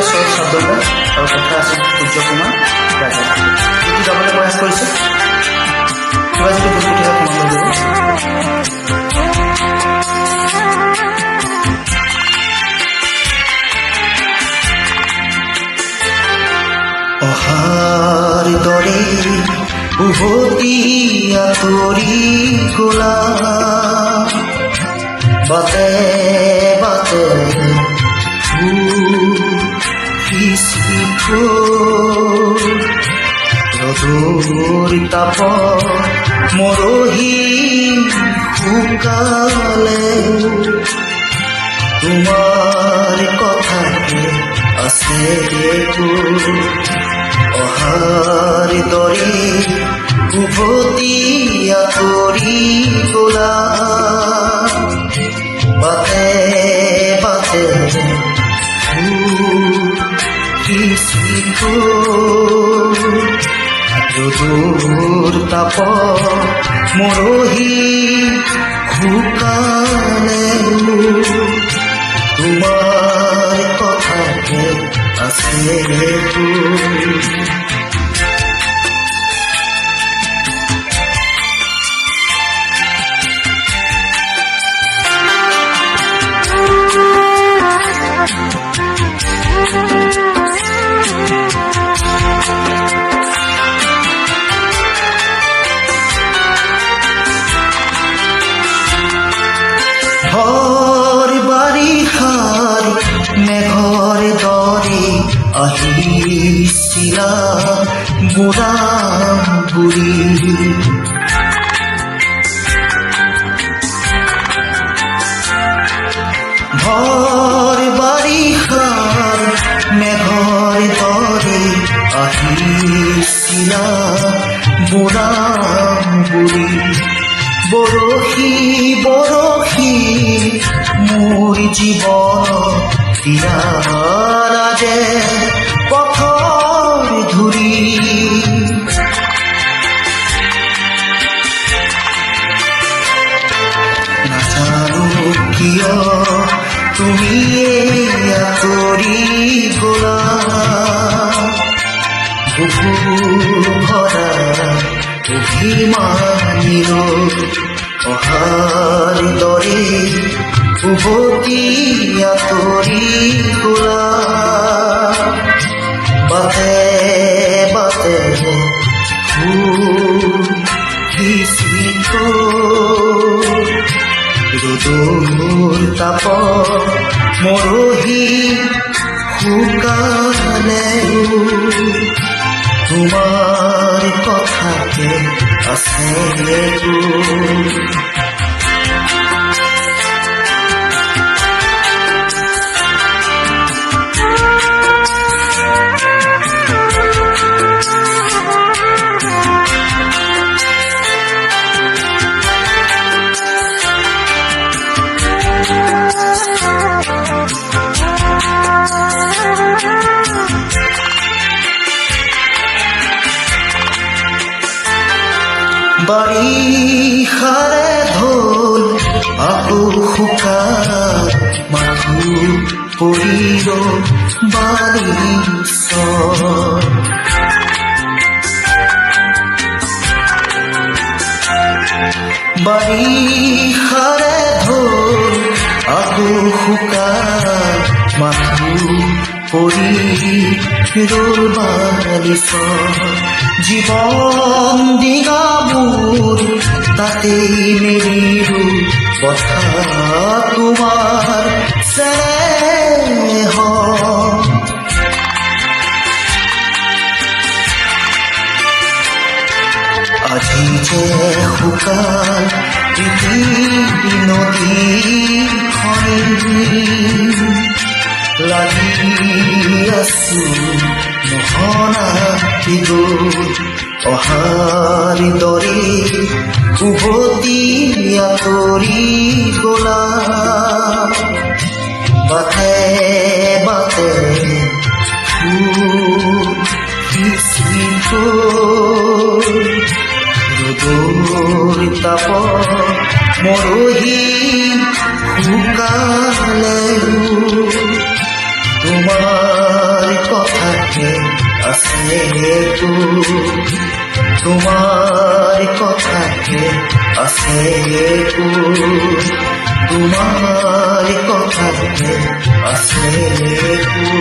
স্বৰত শব্দলৈ আৰু কথা আছে সূৰ্য কুমাৰ ৰাজা। এইটো গাবলৈ প্ৰয়াস কৰিছে। কিবা যদি ভুল কথা ক্ষমা কৰিব। অহাৰ দৰে উভতি আঁতৰি গলা, বাটে বাটে ৰ'দৰ তাপত মৰহি শুকালে, তোমাৰ কথাকে আছে অহাৰ দৰে উভতি আঁতৰি গলা, বাটে বাটে ৰ'দৰ তাপত মৰহি শুকালে, তোমাৰ কথাকে আছে ঘৰ বাৰিষাৰ মেঘৰ দৰে আহিছিলা বুঢ়া বুঢ়ী, ঘৰ বাৰিষাৰ মেঘৰ দৰে আহিছিলা বুঢ়া বুঢ়ী, বৰশী বৰশী মোৰ জীৱন দিয়ালা যে পথৰ ধূলি, নাজানো কিয় তুমি আঁতৰি গলা, বুকু ভৰা অভিমানীৰ অহাৰ দৰে উভতি আঁতৰি গলা, বাটে বাটে ৰ'দৰ তাপত মৰহি শুকালে, তোমাৰ কথাকে আছে বাৰিষাৰে ঢোল আকৌ শুকাত মাথো পৰিব বাৰিষৰ, বাৰিষাৰে ঢোল আকৌ শুকাত মাথো পৰি বাৰিষৰ, জীৱন দিগা মোৰ তাতেই মেলিৰো কথা তোমাৰ স্নেহ, আজি যে শুকাল পৃথিৱী নদীখনি, লাগি আছো নহনা অহাৰ দৰে উভতি আঁতৰি গলা, বাটে বাটে ৰ'দৰ তাপত মৰহি শুকালে, তোমাৰ আছে একো তোমাৰ কথাতে আছে একো